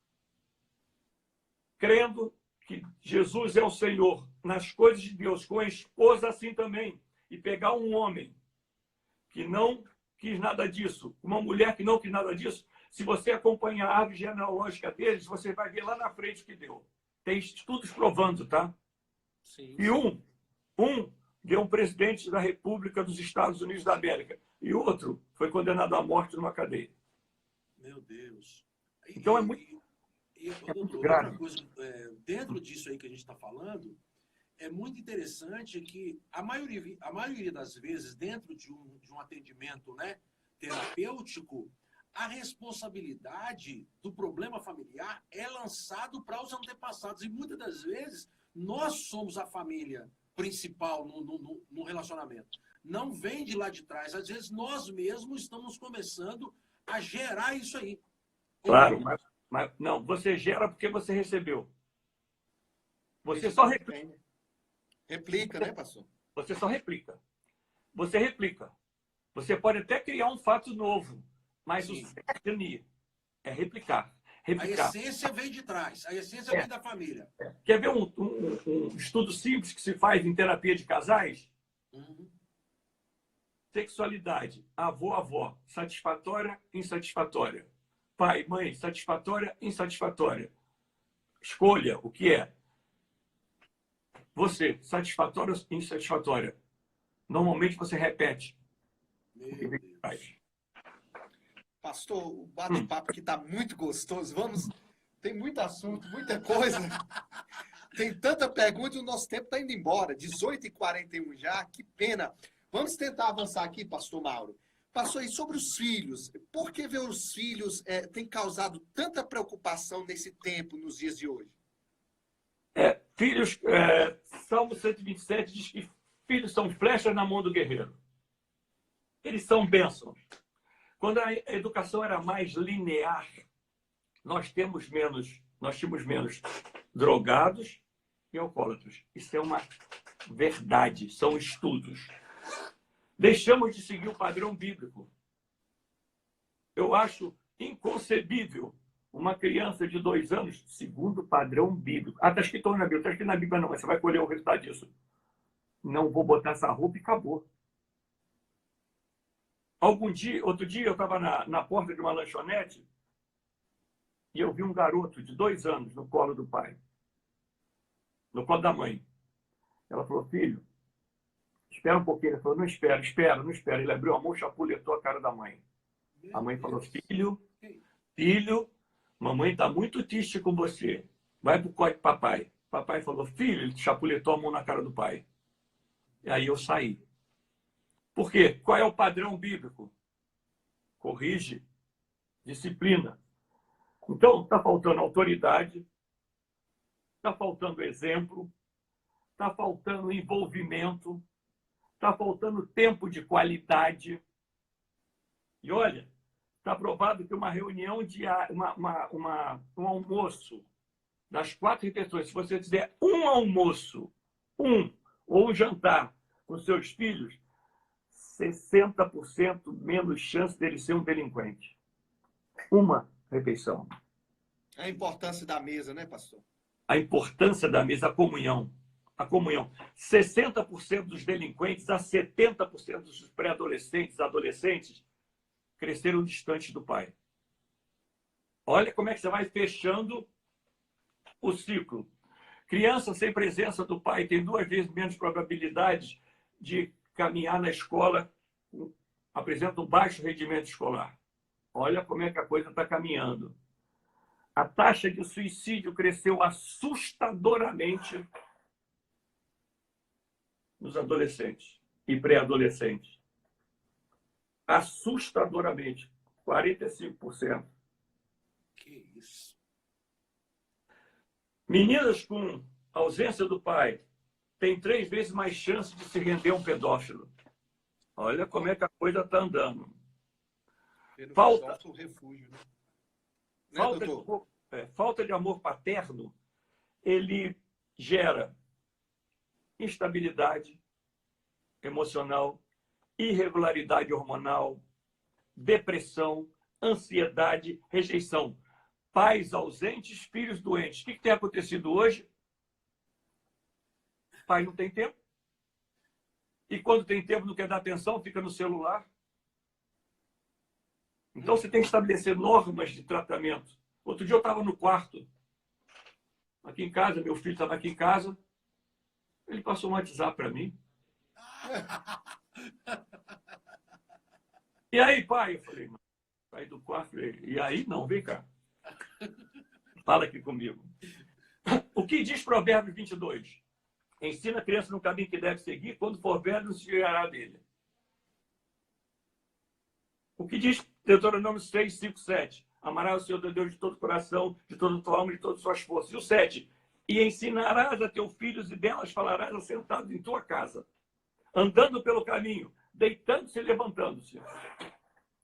crendo que Jesus é o Senhor nas coisas de Deus, com a esposa assim também, e pegar um homem que não quis nada disso, uma mulher que não quis nada disso, se você acompanhar a árvore genealógica deles, você vai ver lá na frente o que deu. Tem estudos provando, tá? Sim. E um deu um presidente da República dos Estados Unidos da América, e outro foi condenado à morte numa cadeia. Meu Deus. Então é muito grave. Outra coisa, dentro disso aí que a gente está falando, é muito interessante que a maioria das vezes, dentro de um atendimento, né, terapêutico, a responsabilidade do problema familiar é lançado para os antepassados. E muitas das vezes, nós somos a família principal no relacionamento. Não vem de lá de trás. Às vezes, nós mesmos estamos começando a gerar isso aí. Claro, mas não, você gera porque você recebeu. Você só replica. Replica, né, pastor? Você só replica. Você replica. Você pode até criar um fato novo, mas o cerne é replicar. A essência vem de trás, a essência vem da família. Quer ver um estudo simples que se faz em terapia de casais? Sexualidade, avô, satisfatória, insatisfatória. Pai, mãe, satisfatória, insatisfatória. Escolha o que é. Você, satisfatória ou insatisfatória? Normalmente você repete. Meu Deus. Pastor, o bate-papo que está muito gostoso. Tem muito assunto, muita coisa. Tem tanta pergunta e o nosso tempo está indo embora. 18h41 já, que pena. Vamos tentar avançar aqui, pastor Mauro. Pastor, e sobre os filhos? Por que ver os filhos tem causado tanta preocupação nesse tempo, nos dias de hoje? Filhos, Salmo 127 diz que filhos são flechas na mão do guerreiro. Eles são bênçãos. Quando a educação era mais linear, nós tínhamos menos drogados e alcoólatras. Isso é uma verdade, são estudos. Deixamos de seguir o padrão bíblico. Eu acho inconcebível uma criança de 2 anos segundo o padrão bíblico. Está escrito na Bíblia. Está escrito na Bíblia não, mas você vai colher o resultado disso. Não vou botar essa roupa e acabou. Outro dia eu estava na porta de uma lanchonete e eu vi um garoto de 2 anos no colo do pai. No colo da mãe. Ela falou, filho, espera um pouquinho. Ele falou, não espera. Ele abriu a mão e chapuletou a cara da mãe. A mãe falou, filho, mamãe está muito triste com você. Vai pro colo de papai. Papai falou, filho, ele chapuletou a mão na cara do pai. E aí eu saí. Por quê? Qual é o padrão bíblico? Corrige, disciplina. Então, está faltando autoridade, está faltando exemplo, está faltando envolvimento, está faltando tempo de qualidade. E olha, está provado que uma reunião diária, um almoço das 4 refeições, se você fizer um almoço, ou um jantar com seus filhos, 60% menos chance dele ser um delinquente. Uma refeição. A importância da mesa, né, pastor? A importância da mesa, a comunhão. 60% dos delinquentes a 70% dos pré-adolescentes, adolescentes, cresceram distantes do pai. Olha como é que você vai fechando o ciclo. Criança sem presença do pai tem 2 vezes menos probabilidade de caminhar na escola, apresenta um baixo rendimento escolar. Olha como é que a coisa está caminhando. A taxa de suicídio cresceu assustadoramente nos adolescentes e pré-adolescentes. Assustadoramente. 45%. Que isso? Meninas com ausência do pai têm 3 vezes mais chance de se render a um pedófilo. Olha como é que a coisa está andando. Falta o refúgio, né? Falta de amor paterno, ele gera instabilidade emocional, irregularidade hormonal, depressão, ansiedade, rejeição. Pais ausentes, filhos doentes. O que tem acontecido hoje? Pai não tem tempo. E quando tem tempo, não quer dar atenção, fica no celular. Então, você tem que estabelecer normas de tratamento. Outro dia eu estava no quarto, aqui em casa, meu filho estava aqui em casa, ele passou um WhatsApp para mim. E aí, pai? Eu falei, saí do quarto, falei, e aí? Não, vem cá. Fala aqui comigo. O que diz Provérbios 22? Ensina a criança no caminho que deve seguir, quando for velho, não se desviará dele. O que diz Deuteronômio 6, 5, 7? Amarás o Senhor teu Deus de todo o coração, de toda a tua alma, de todas as suas forças. E o 7? E ensinarás a teus filhos, e delas falarás assentado em tua casa, andando pelo caminho, deitando-se e levantando-se.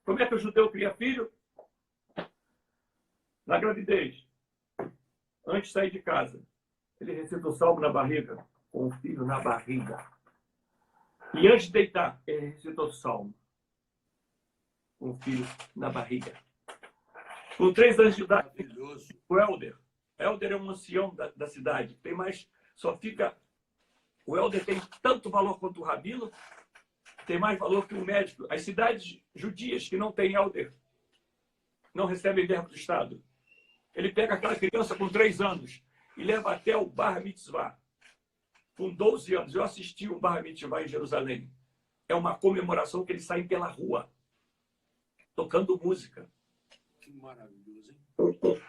Como é que o judeu cria filho? Na gravidez. Antes de sair de casa, ele recita o salmo na barriga, com o filho na barriga. E antes de deitar, ele recita o salmo, com o filho na barriga. Com 3 anos de idade, o Helder. Helder é um ancião da cidade. Tem mais, só fica... O Helder tem tanto valor quanto o rabino, tem mais valor que o médico. As cidades judias que não têm Helder não recebem verbo do Estado. Ele pega aquela criança com 3 anos e leva até o Bar Mitzvah. Com 12 anos, eu assisti um Bar Mitzvah em Jerusalém. É uma comemoração que eles saem pela rua, tocando música. Que maravilhoso, hein?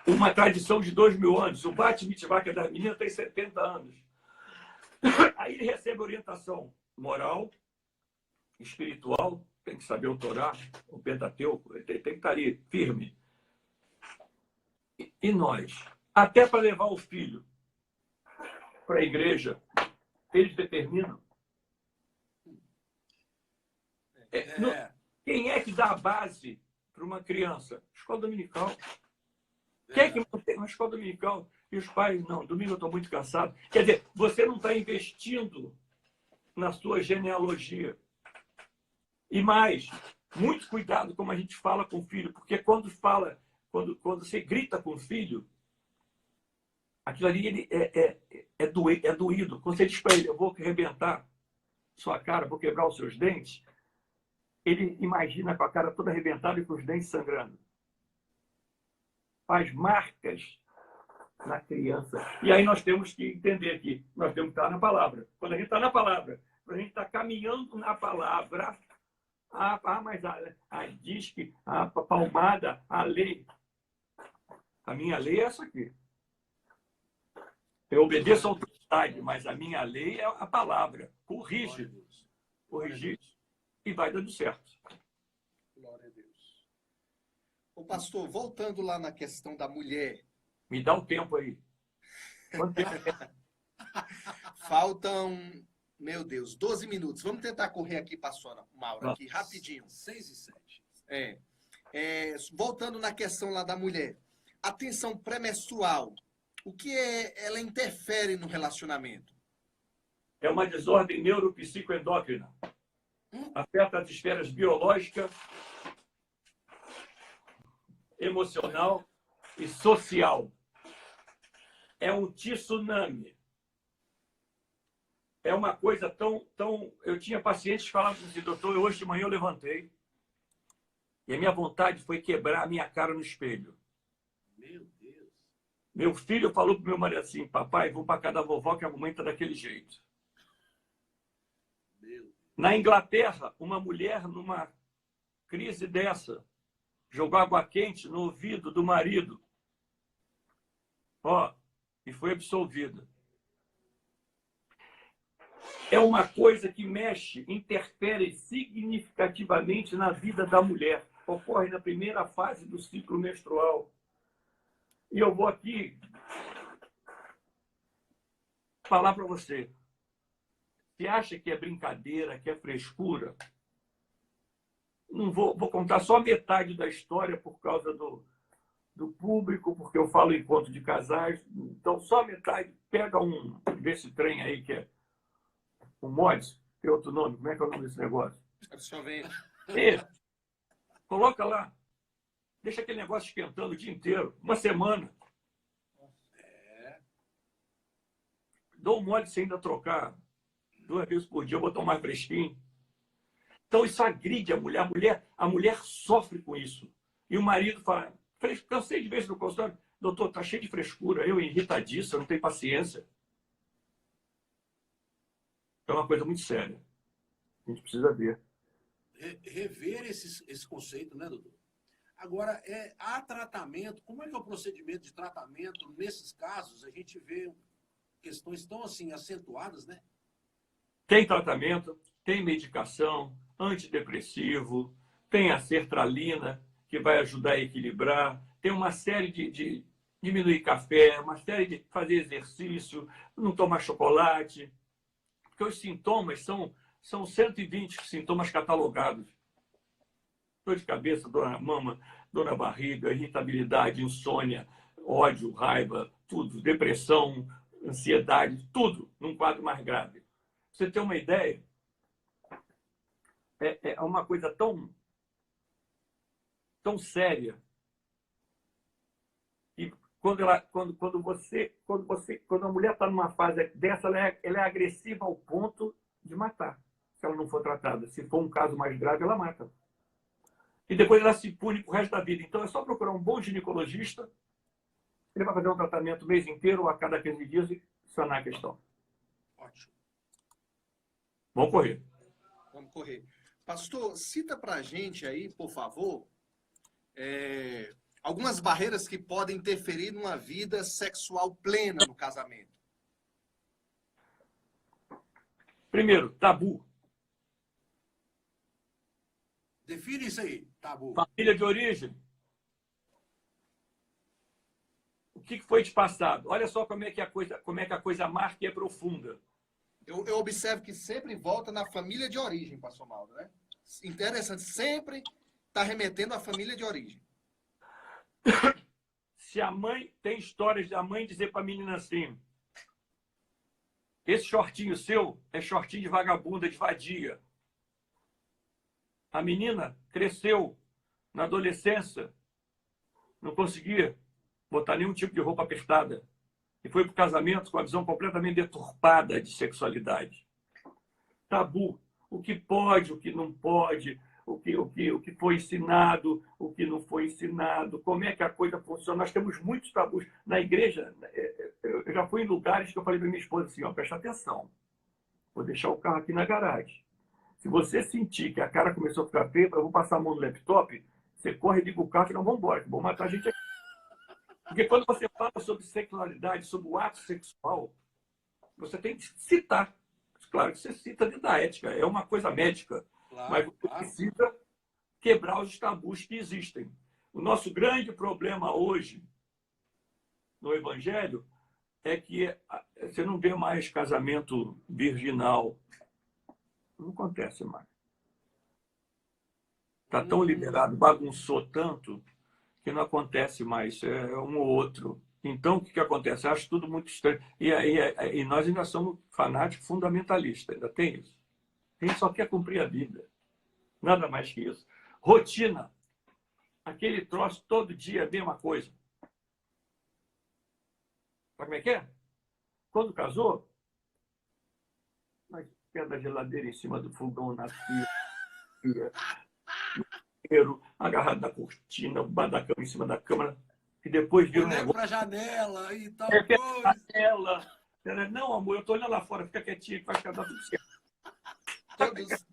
Uma tradição de 2000 anos. O Bat Mitzvah, que é das meninas, tem 70 anos. Aí ele recebe orientação moral, espiritual, tem que saber o Torá, o Pentateuco, ele tem que estar ali, firme. E nós, até para levar o filho para a igreja, eles determinam. Quem é que dá a base para uma criança? Escola dominical. Quem é que mantém uma escola dominical? E os pais, não, domingo eu estou muito cansado. Quer dizer, você não está investindo na sua genealogia. E mais, muito cuidado como a gente fala com o filho, porque quando você grita com o filho, aquilo ali ele é doído. Quando você diz para ele, eu vou arrebentar sua cara, vou quebrar os seus dentes, ele imagina com a cara toda arrebentada e com os dentes sangrando. Faz marcas na criança. E aí nós temos que entender que nós temos que estar na palavra. Quando a gente está na palavra, quando a gente está caminhando na palavra, mas diz que a palmada, a lei. A minha lei é essa aqui. Eu obedeço a autoridade, mas a minha lei é a palavra. Corrige. Corrigir e vai dando certo. Glória a Deus. Ô pastor, voltando lá na questão da mulher. Me dá um tempo aí. Quanto tempo? Faltam, meu Deus, 12 minutos. Vamos tentar correr aqui, pastora Maura, aqui rapidinho. 6 e 7. Voltando na questão lá da mulher. A tensão pré-menstrual, o que ela interfere no relacionamento? É uma desordem neuropsicoendócrina. Afeta as esferas biológica, emocional e social. É um tsunami. É uma coisa tão... Eu tinha pacientes que falavam assim, doutor, hoje de manhã eu levantei e a minha vontade foi quebrar a minha cara no espelho. Meu Deus. Meu filho falou para o meu marido assim, papai, vou para casa da vovó que a mamãe está daquele jeito. Na Inglaterra, uma mulher, numa crise dessa, jogou água quente no ouvido do marido. E foi absolvida. É uma coisa que mexe, interfere significativamente na vida da mulher. Ocorre na primeira fase do ciclo menstrual. E eu vou aqui falar para você. Se acha que é brincadeira, que é frescura, não vou contar só metade da história por causa do público, porque eu falo encontro de casais. Então, só metade. Pega desse trem aí, que é o Mods, tem outro nome. Como é que é o nome desse negócio? Absorvente. Coloca lá. Deixa aquele negócio esquentando o dia inteiro. Uma semana. Dou um mole sem ainda trocar 2 vezes por dia, eu vou tomar fresquinho. Então, isso agride a mulher. A mulher sofre com isso. E o marido fala, cansei de ver isso no consultório. Doutor, tá cheio de frescura, eu irritadiço, eu não tenho paciência. É uma coisa muito séria. A gente precisa ver. Rever esse conceito, né, doutor? Agora, há tratamento. Como é que é o procedimento de tratamento? Nesses casos, a gente vê questões tão assim acentuadas, né? Tem tratamento, tem medicação, antidepressivo, tem a sertralina, que vai ajudar a equilibrar, tem uma série de diminuir café, uma série de fazer exercício, não tomar chocolate, porque os sintomas são 120 sintomas catalogados. Dor de cabeça, dor na mama, dor na barriga, irritabilidade, insônia, ódio, raiva, tudo, depressão, ansiedade, tudo num quadro mais grave. Pra você ter uma ideia, é uma coisa tão séria. E quando a mulher está numa fase dessa, ela é agressiva ao ponto de matar, se ela não for tratada. Se for um caso mais grave, ela mata. E depois ela se pune pro resto da vida. Então é só procurar um bom ginecologista. Ele vai fazer um tratamento o mês inteiro, ou a cada 15 dias, e sanar a questão. Ótimo. Vamos correr. Vamos correr. Pastor, cita pra gente aí, por favor, algumas barreiras que podem interferir numa vida sexual plena no casamento. Primeiro, tabu. Define isso aí, tabu. Família de origem. O que foi te passado? Olha só como é que a coisa marca e é profunda. Eu observo que sempre volta na família de origem, pastor Mauro, né? Interessante, sempre está remetendo à família de origem. Se a mãe tem histórias da mãe dizer para a menina assim, esse shortinho seu é shortinho de vagabunda, de vadia. A menina cresceu na adolescência, não conseguia botar nenhum tipo de roupa apertada. E foi para o casamento com a visão completamente deturpada de sexualidade. Tabu. O que pode, o que não pode, o que foi ensinado, o que não foi ensinado, como é que a coisa funciona. Nós temos muitos tabus. Na igreja, eu já fui em lugares que eu falei para minha esposa assim, ó, presta atenção, vou deixar o carro aqui na garagem. Se você sentir que a cara começou a ficar preta, eu vou passar a mão no laptop, você corre e liga o carro que não vamos embora, que vão matar a gente aqui. Porque quando você fala sobre sexualidade, sobre o ato sexual, você tem que citar. Claro que você cita dentro da ética, é uma coisa médica. Claro, mas você precisa quebrar os tabus que existem. O nosso grande problema hoje no Evangelho é que você não vê mais casamento virginal. Não acontece mais. Está tão liberado, bagunçou tanto, que não acontece mais. É um ou outro. Então, o que acontece? Eu acho tudo muito estranho. E nós ainda somos fanáticos fundamentalistas, ainda tem isso. A gente só quer cumprir a vida. Nada mais que isso. Rotina. Aquele troço todo dia, a mesma coisa. Sabe como é que é? Quando casou, mas pé da geladeira em cima do fogão, na pia, agarrado na cortina, debaixo da cama, em cima da cama, e depois vira um negócio. Pra janela e tal. Janela. Não, amor, eu tô olhando lá fora, fica quietinho que vai ficar tudo certo.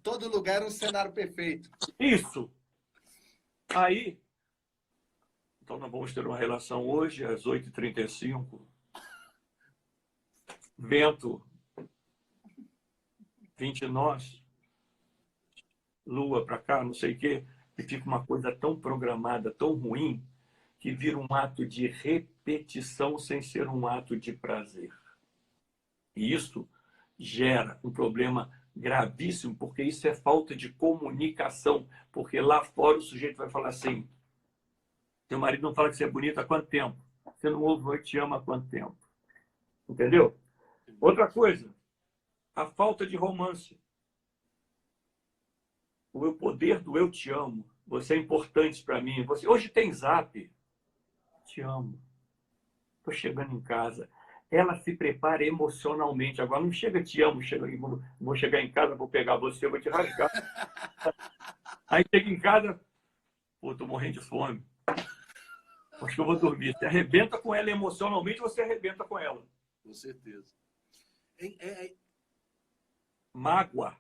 Todo lugar é um cenário perfeito. Isso. Aí, então nós vamos ter uma relação hoje, às 8h35. Vento, 20 nós, lua para cá, não sei o quê, e fica uma coisa tão programada, tão ruim, que vira um ato de repetição sem ser um ato de prazer. E isso gera um problema gravíssimo, porque isso é falta de comunicação. Porque lá fora o sujeito vai falar assim: teu marido não fala que você é bonita há quanto tempo? Você não ouve eu te amo há quanto tempo? Entendeu? Outra coisa, a falta de romance. O poder do eu te amo. Você é importante para mim. Você... Hoje tem Zap. Te amo. Estou chegando em casa. Ela se prepara emocionalmente. Agora não chega, te amo, vou chegar em casa, vou pegar você, vou te rasgar. Aí chega em casa, pô, tô morrendo de fome. Acho que eu vou dormir. Você arrebenta com ela emocionalmente, você arrebenta com ela. Com certeza. Mágoa.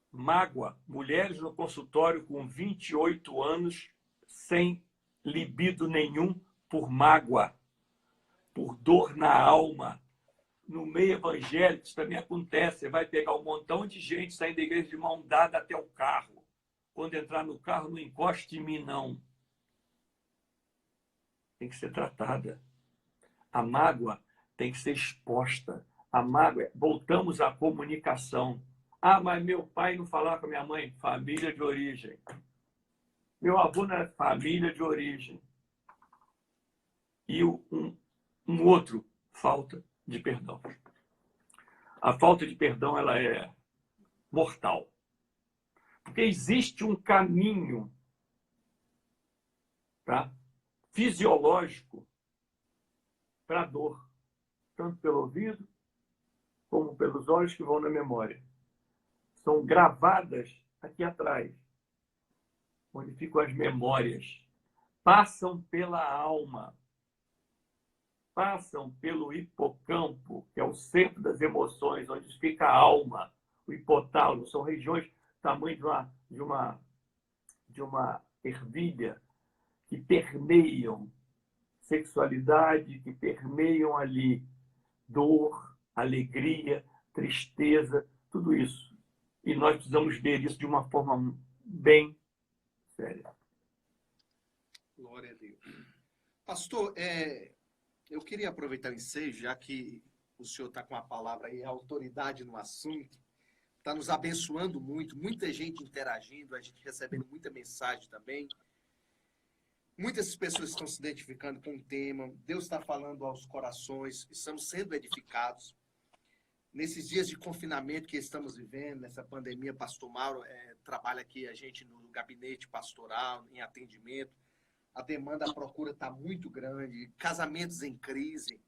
Mágoa. Mulheres no consultório com 28 anos, sem libido nenhum, por mágoa, por dor na alma. No meio evangélico, isso também acontece. Você vai pegar um montão de gente saindo da igreja de mão dada até o carro. Quando entrar no carro, não encoste em mim, não. Tem que ser tratada. A mágoa tem que ser exposta. A mágoa, voltamos à comunicação. Ah, mas meu pai não falava com a minha mãe. Família de origem. Meu avô não era família de origem. E um outro, falta de perdão. A falta de perdão, ela é mortal. Porque existe um caminho, tá, fisiológico para a dor, tanto pelo ouvido como pelos olhos que vão na memória. São gravadas aqui atrás, onde ficam as memórias. Passam pela alma, passam pelo hipocampo, que é o centro das emoções, onde fica a alma, o hipotálamo. São regiões do tamanho de uma ervilha que permeiam sexualidade, que permeiam ali dor, alegria, tristeza, tudo isso. E nós precisamos ver isso de uma forma bem séria. Glória a Deus. Pastor, eu queria aproveitar o ensejo, já que o senhor está com a palavra aí, a autoridade no assunto, está nos abençoando muito, muita gente interagindo, a gente recebendo muita mensagem também. Muitas pessoas estão se identificando com o tema, Deus está falando aos corações, estamos sendo edificados. Nesses dias de confinamento que estamos vivendo, nessa pandemia, Pastor Mauro trabalha aqui a gente no gabinete pastoral, em atendimento. A demanda, a procura está muito grande, casamentos em crise.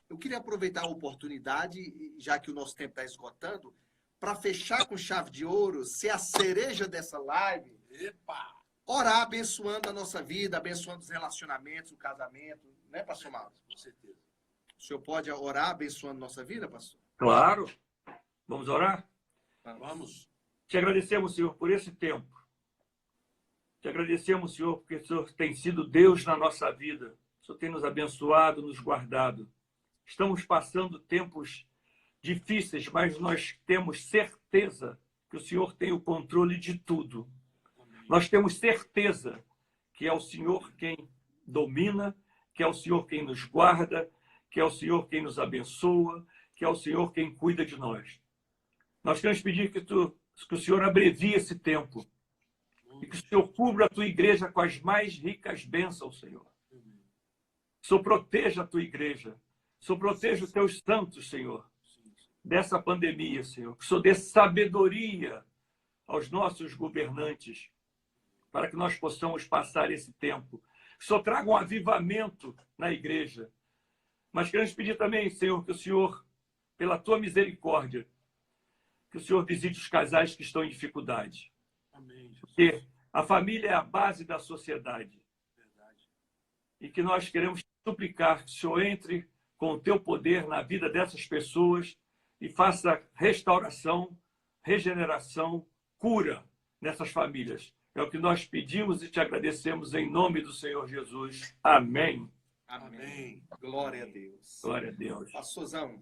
Eu queria aproveitar a oportunidade, já que o nosso tempo está esgotando, para fechar com chave de ouro, ser a cereja dessa live. Epa! Orar abençoando a nossa vida, abençoando os relacionamentos, o casamento, né, Pastor Mauro? Com certeza. O senhor pode orar abençoando a nossa vida, pastor? Claro. Vamos orar? Vamos. Te agradecemos, Senhor, por esse tempo. Te agradecemos, Senhor, porque o Senhor tem sido Deus na nossa vida. O Senhor tem nos abençoado, nos guardado. Estamos passando tempos difíceis, mas nós temos certeza que o Senhor tem o controle de tudo. Nós temos certeza que é o Senhor quem domina, que é o Senhor quem nos guarda, que é o Senhor quem nos abençoa, que é o Senhor quem cuida de nós. Nós queremos pedir que o Senhor abrevie esse tempo e que o Senhor cubra a tua igreja com as mais ricas bênçãos, Senhor. Que o Senhor proteja a tua igreja. Que o Senhor proteja os teus santos, Senhor, dessa pandemia, Senhor. Que o Senhor dê sabedoria aos nossos governantes para que nós possamos passar esse tempo. Que o Senhor traga um avivamento na igreja. Mas queremos pedir também, Senhor, que o Senhor, pela tua misericórdia, que o Senhor visite os casais que estão em dificuldade. Amém, Jesus. Porque a família é a base da sociedade. Verdade. E que nós queremos suplicar que o Senhor entre com o teu poder na vida dessas pessoas e faça restauração, regeneração, cura nessas famílias. É o que nós pedimos e te agradecemos em nome do Senhor Jesus. Amém. Amém. Glória a Deus. Glória a Deus. Pastorzão,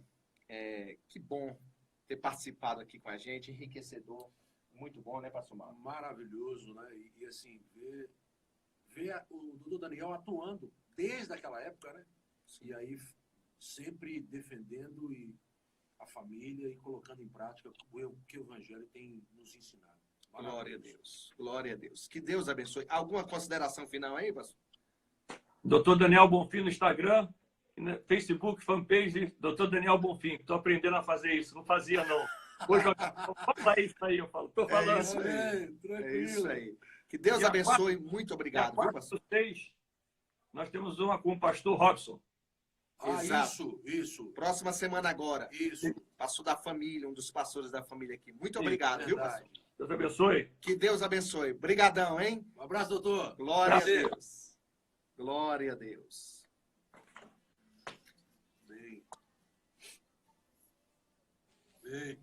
que bom ter participado aqui com a gente, enriquecedor. Muito bom, né, Pastor Mauro? Maravilhoso, né? E assim, ver o doutor Daniel atuando desde aquela época, né? E aí sempre defendendo a família e colocando em prática o que o Evangelho tem nos ensinado. Glória a Deus. Glória a Deus. Que Deus abençoe. Alguma consideração final aí, pastor? Dr. Daniel Bonfim no Instagram, Facebook, fanpage, Dr. Daniel Bonfim. Estou aprendendo a fazer isso. Não fazia, não. Hoje eu falo isso aí, eu falo. Estou falando. É isso aí. Que Deus abençoe. Muito obrigado, viu, pastor? 6, nós temos uma com o pastor Robson. Exato. Isso. Próxima semana agora. Isso. Pastor da família, um dos pastores da família aqui. Muito obrigado, viu, pastor? Deus abençoe. Que Deus abençoe. Obrigadão, hein? Um abraço, doutor. Glória a Deus. Glória a Deus. Bem,